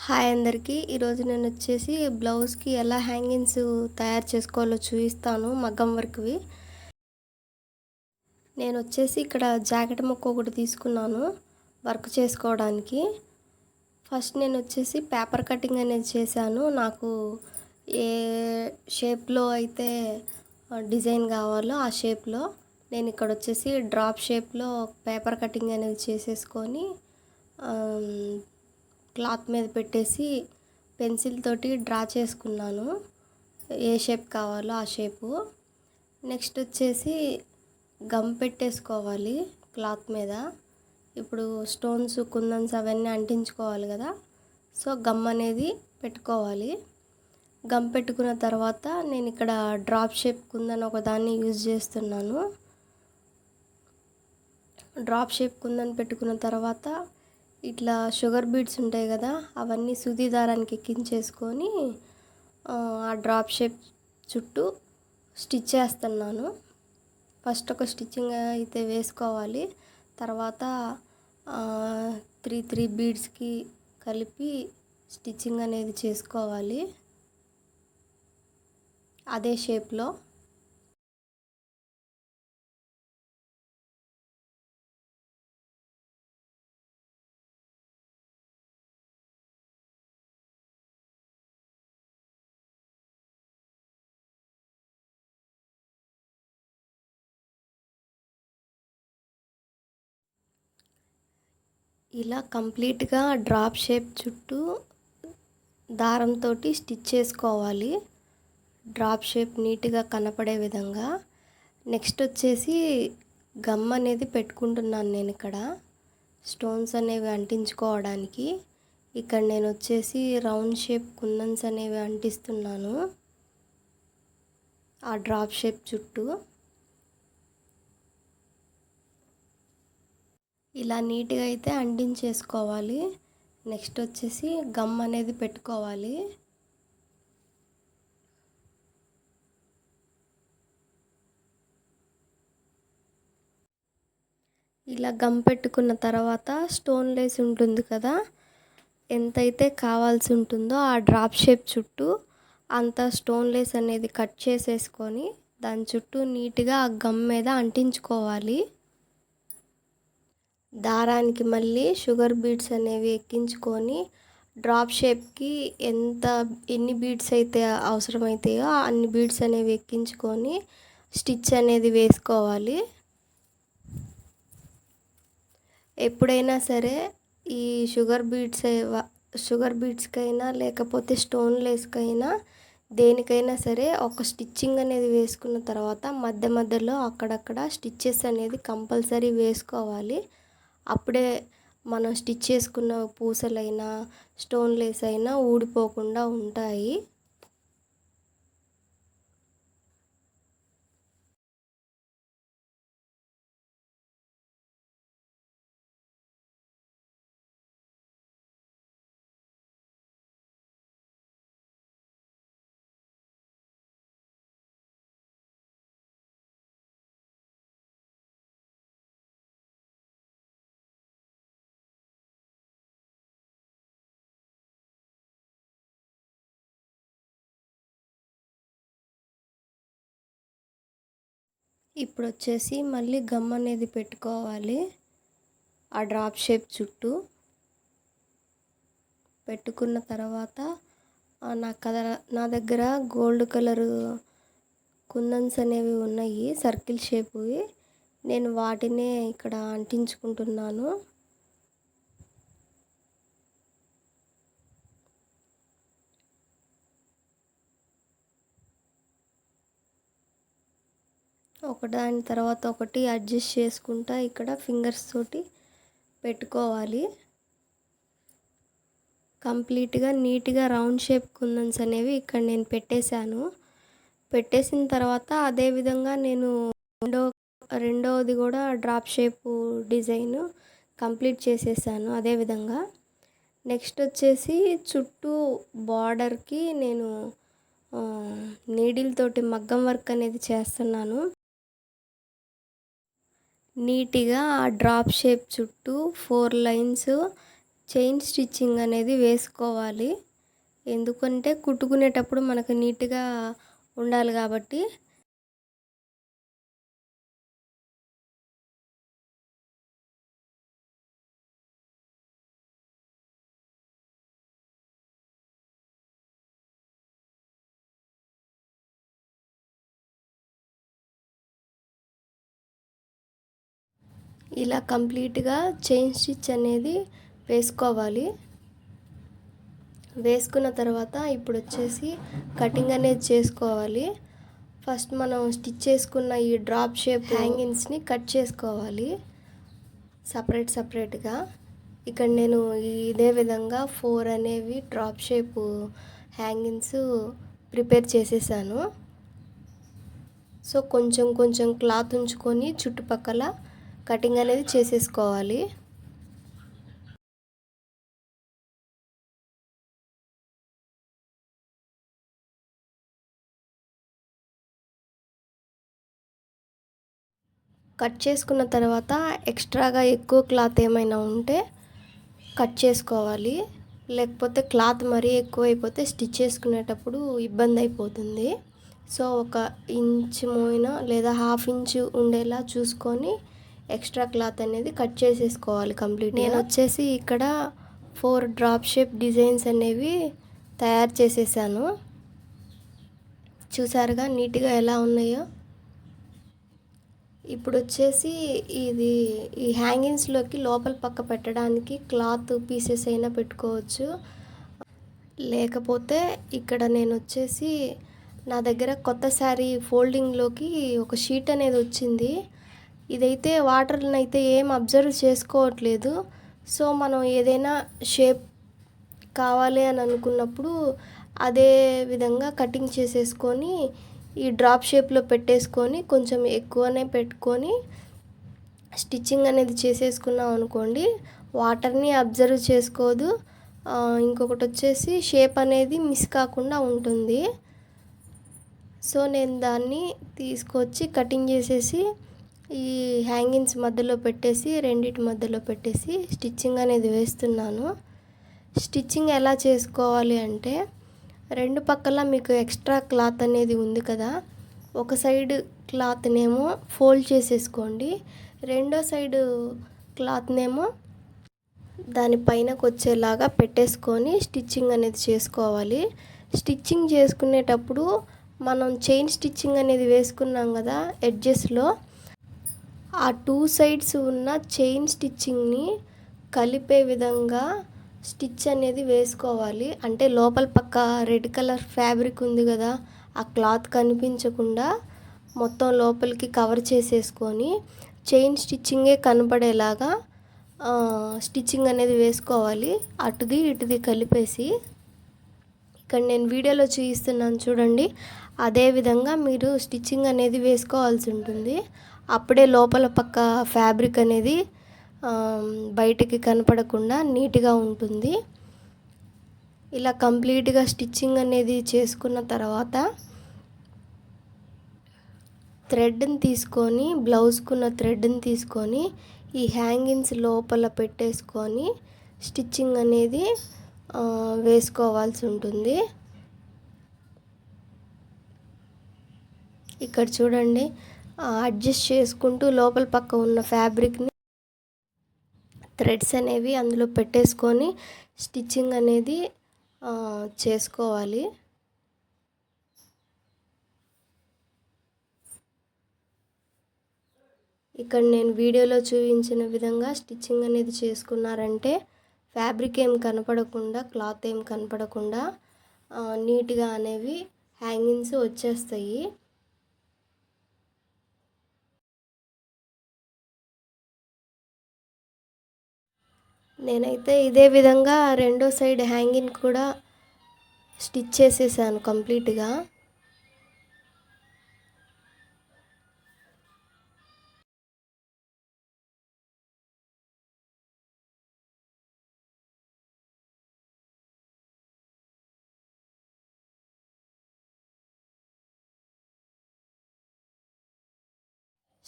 Hi అందరికీ. ఈరోజు నేను వచ్చేసి బ్లౌజ్కి ఎలా హ్యాంగింగ్స్ తయారు చేసుకోవాలో చూపిస్తాను. మగ్గం వర్క్వి. నేను వచ్చేసి ఇక్కడ జాకెట్ ముక్క ఒకటి తీసుకున్నాను వర్క్ చేసుకోవడానికి. ఫస్ట్ నేను వచ్చేసి పేపర్ కటింగ్ అనేది చేశాను. నాకు ఏ షేప్లో అయితే డిజైన్ కావాలో ఆ షేప్లో నేను ఇక్కడ వచ్చేసి డ్రాప్ షేప్లో పేపర్ కటింగ్ అనేది చేసేసుకొని క్లాత్ మీద పెట్టేసి పెన్సిల్ తోటి డ్రా చేసుకున్నాను ఏ షేప్ కావాలో ఆ షేపు. నెక్స్ట్ వచ్చేసి గమ్ పెట్టేసుకోవాలి క్లాత్ మీద. ఇప్పుడు స్టోన్స్ కుందన్స్ అవన్నీ అంటించుకోవాలి కదా, సో గమ్ అనేది పెట్టుకోవాలి. గమ్ పెట్టుకున్న తర్వాత నేను ఇక్కడ డ్రాప్ షేప్ కుందన్ ఒకదాన్ని యూజ్ చేస్తున్నాను. డ్రాప్ షేప్ కుందన్ పెట్టుకున్న తర్వాత ఇట్లా షుగర్ బీడ్స్ ఉంటాయి కదా, అవన్నీ సూది దారానికి ఎక్కించేసుకొని ఆ డ్రాప్ షేప్ చుట్టూ స్టిచ్ చేస్తున్నాను. ఫస్ట్ ఒక స్టిచ్చింగ్ అయితే వేసుకోవాలి. తర్వాత 3 బీడ్స్కి కలిపి స్టిచ్చింగ్ అనేది చేసుకోవాలి అదే షేప్లో. ఇలా కంప్లీట్గా డ్రాప్ షేప్ చుట్టూ దారంతో స్టిచ్ చేసుకోవాలి, డ్రాప్ షేప్ నీట్గా కనపడే విధంగా. నెక్స్ట్ వచ్చేసి గమ్ అనేది పెట్టుకుంటున్నాను నేను ఇక్కడ స్టోన్స్ అనేవి అంటించుకోవడానికి. ఇక్కడ నేను వచ్చేసి రౌండ్ షేప్ కుందన్స్ అనేవి అంటిస్తున్నాను ఆ డ్రాప్ షేప్ చుట్టూ. ఇలా నీట్గా అయితే అంటించేసుకోవాలి. నెక్స్ట్ వచ్చేసి గమ్ అనేది పెట్టుకోవాలి. ఇలా గమ్ పెట్టుకున్న తర్వాత స్టోన్ లేస్ ఉంటుంది కదా, ఎంతైతే కావాల్సి ఉంటుందో ఆ డ్రాప్ షేప్ చుట్టూ అంత స్టోన్ లేస్ అనేది కట్ చేసేసుకొని దాని చుట్టూ నీట్గా ఆ గమ్ మీద అంటించుకోవాలి. దారానికి మళ్ళీ షుగర్ బీడ్స్ అనేవి ఎక్కించుకొని డ్రాప్ షేప్కి ఎన్ని బీడ్స్ అయితే అవసరమవుతాయో అన్ని బీడ్స్ అనేవి ఎక్కించుకొని స్టిచ్ అనేది వేసుకోవాలి. ఎప్పుడైనా సరే ఈ షుగర్ బీడ్స్కైనా లేకపోతే స్టోన్ లేస్కైనా దేనికైనా సరే ఒక స్టిచ్చింగ్ అనేది వేసుకున్న తర్వాత మధ్య మధ్యలో అక్కడక్కడ స్టిచ్చెస్ అనేది కంపల్సరీ వేసుకోవాలి. అప్పుడే మనం స్టిచ్ చేసుకున్న పూసలైనా స్టోన్ లేస్ అయినా ఊడిపోకుండా ఉంటాయి. ఇప్పుడు వచ్చేసి మళ్ళీ గమ్ అనేది పెట్టుకోవాలి ఆ డ్రాప్ షేప్ చుట్టూ. పెట్టుకున్న తర్వాత నా దగ్గర గోల్డ్ కలర్ కుందన్స్ అనేవి ఉన్నాయి సర్కిల్ షేప్వి. నేను వాటినే ఇక్కడ అంటించుకుంటున్నాను. ఒకదాని తర్వాత ఒకటి అడ్జస్ట్ చేసుకుంటా ఇక్కడ ఫింగర్స్ తోటి పెట్టుకోవాలి. కంప్లీట్గా నీట్గా రౌండ్ షేప్ కుందన్స్ అనేవి ఇక్కడ నేను పెట్టేశాను. పెట్టేసిన తర్వాత అదేవిధంగా నేను రెండవది కూడా డ్రాప్ షేప్ డిజైన్ కంప్లీట్ చేసేసాను అదేవిధంగా. నెక్స్ట్ వచ్చేసి చుట్టూ బార్డర్కి నేను నీడిల్ తోటి మగ్గం వర్క్ అనేది చేస్తున్నాను. నీట్గా ఆ డ్రాప్ షేప్ చుట్టూ 4 లైన్స్ చైన్ స్టిచ్చింగ్ అనేది వేసుకోవాలి. ఎందుకంటే కుట్టుకునేటప్పుడు మనకు నీట్గా ఉండాలి కాబట్టి. ఇలా కంప్లీట్గా చైన్ స్టిచ్ అనేది వేసుకోవాలి. వేసుకున్న తర్వాత ఇప్పుడు వచ్చేసి కటింగ్ అనేది చేసుకోవాలి. ఫస్ట్ మనం స్టిచ్ చేసుకున్న ఈ డ్రాప్ షేప్ హ్యాంగింగ్స్ని కట్ చేసుకోవాలి సపరేట్గా. ఇక్కడ నేను ఇదే విధంగా 4 అనేవి డ్రాప్ షేప్ హ్యాంగింగ్స్ ప్రిపేర్ చేసేసాను. సో కొంచెం క్లాత్ ఉంచుకొని చుట్టుపక్కల కటింగ్ అనేది చేసేసుకోవాలి. కట్ చేసుకున్న తర్వాత ఎక్స్ట్రాగా ఎక్కువ క్లాత్ ఏమైనా ఉంటే కట్ చేసుకోవాలి. లేకపోతే క్లాత్ మరీ ఎక్కువైపోతే స్టిచ్ చేసుకునేటప్పుడు ఇబ్బంది అయిపోతుంది. సో 1 ఇంచ్ మోయిన లేదా 1/2 ఇంచ్ ఉండేలా చూసుకొని ఎక్స్ట్రా క్లాత్ అనేది కట్ చేసేసుకోవాలి కంప్లీట్. నేను వచ్చేసి ఇక్కడ 4 డ్రాప్ షేప్ డిజైన్స్ అనేవి తయారు చేసేసాను. చూసారుగా నీట్గా ఎలా ఉన్నాయో. ఇప్పుడు వచ్చేసి ఈ హ్యాంగింగ్స్లోకి లోపల పక్క పెట్టడానికి క్లాత్ పీసెస్ అయినా పెట్టుకోవచ్చు. లేకపోతే ఇక్కడ నేను వచ్చేసి నా దగ్గర కొత్త శారీ ఫోల్డింగ్లోకి ఒక షీట్ అనేది వచ్చింది. ఇదైతే వాటర్ని అయితే ఏం అబ్జర్వ్ చేసుకోవట్లేదు. సో మనం ఏదైనా షేప్ కావాలి అని అనుకున్నప్పుడు అదే విధంగా కటింగ్ చేసేసుకొని ఈ డ్రాప్ షేప్లో పెట్టేసుకొని కొంచెం ఎక్కువనే పెట్టుకొని స్టిచ్చింగ్ అనేది చేసేసుకున్నాం అనుకోండి, వాటర్ని అబ్జర్వ్ చేసుకోదు. ఇంకొకటి వచ్చేసి షేప్ అనేది మిస్ కాకుండా ఉంటుంది. సో నేను దాన్ని తీసుకొచ్చి కటింగ్ చేసేసి ఈ హ్యాంగింగ్స్ మధ్యలో పెట్టేసి రెండిటి మధ్యలో పెట్టేసి స్టిచ్చింగ్ అనేది వేస్తున్నాను. స్టిచ్చింగ్ ఎలా చేసుకోవాలి అంటే 2 పక్కల మీకు ఎక్స్ట్రా క్లాత్ అనేది ఉంది కదా, ఒక సైడ్ క్లాత్నేమో ఫోల్డ్ చేసేసుకోండి, రెండో సైడ్ క్లాత్నేమో దానిపైనకు వచ్చేలాగా పెట్టేసుకొని స్టిచ్చింగ్ అనేది చేసుకోవాలి. స్టిచ్చింగ్ చేసుకునేటప్పుడు మనం చైన్ స్టిచ్చింగ్ అనేది వేసుకున్నాం కదా ఎడ్జెస్లో, ఆ 2 సైడ్స్ ఉన్న చైన్ స్టిచ్చింగ్ని కలిపే విధంగా స్టిచ్ అనేది వేసుకోవాలి. అంటే లోపల పక్క రెడ్ కలర్ ఫ్యాబ్రిక్ ఉంది కదా, ఆ క్లాత్ కనిపించకుండా మొత్తం లోపలికి కవర్ చేసేసుకొని చైన్ స్టిచ్చింగే కనపడేలాగా స్టిచ్చింగ్ అనేది వేసుకోవాలి. అటుది ఇటుది కలిపేసి ఇక్కడ నేను వీడియోలో చూపిస్తున్నాను చూడండి, అదే విధంగా మీరు స్టిచ్చింగ్ అనేది వేసుకోవాల్సి ఉంటుంది. అప్పుడే లోపల పక్క ఫ్యాబ్రిక్ అనేది బయటికి కనపడకుండా నీట్గా ఉంటుంది. ఇలా కంప్లీట్గా స్టిచ్చింగ్ అనేది చేసుకున్న తర్వాత థ్రెడ్ని తీసుకొని బ్లౌజ్కున్న థ్రెడ్ని తీసుకొని ఈ హ్యాంగింగ్స్ లోపల పెట్టేసుకొని స్టిచ్చింగ్ అనేది వేసుకోవాల్సి ఉంటుంది. ఇక్కడ చూడండి, అడ్జస్ట్ చేసుకుంటూ లోపల పక్క ఉన్న ఫ్యాబ్రిక్ని థ్రెడ్స్ అనేవి అందులో పెట్టేసుకొని స్టిచ్చింగ్ అనేది చేసుకోవాలి. ఇక్కడ నేను వీడియోలో చూపించిన విధంగా స్టిచ్చింగ్ అనేది చేసుకున్నారంటే ఫ్యాబ్రిక్ ఏం కనపడకుండా, క్లాత్ ఏం కనపడకుండా నీట్గా అనేవి హ్యాంగింగ్స్ వచ్చేస్తాయి. నేనైతే ఇదే విధంగా రెండో సైడ్ హ్యాంగింగ్ కూడా స్టిచ్ చేసేసాను కంప్లీట్గా.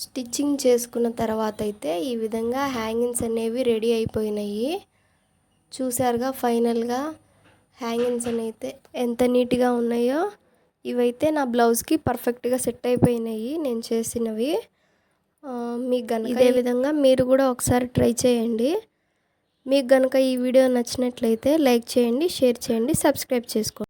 స్టిచ్చింగ్ చేసుకున్న తర్వాత అయితే ఈ విధంగా హ్యాంగింగ్స్ అనేవి రెడీ అయిపోయినాయి. చూసారుగా ఫైనల్గా హ్యాంగింగ్స్ అయితే ఎంత నీట్గా ఉన్నాయో. ఇవైతే నా బ్లౌజ్కి పర్ఫెక్ట్గా సెట్ అయిపోయినాయి నేను చేసినవి. మీకు కనుక ఇదే విధంగా మీరు కూడా ఒకసారి ట్రై చేయండి. మీకు కనుక ఈ వీడియో నచ్చినట్లయితే లైక్ చేయండి, షేర్ చేయండి, సబ్స్క్రైబ్ చేసుకోండి.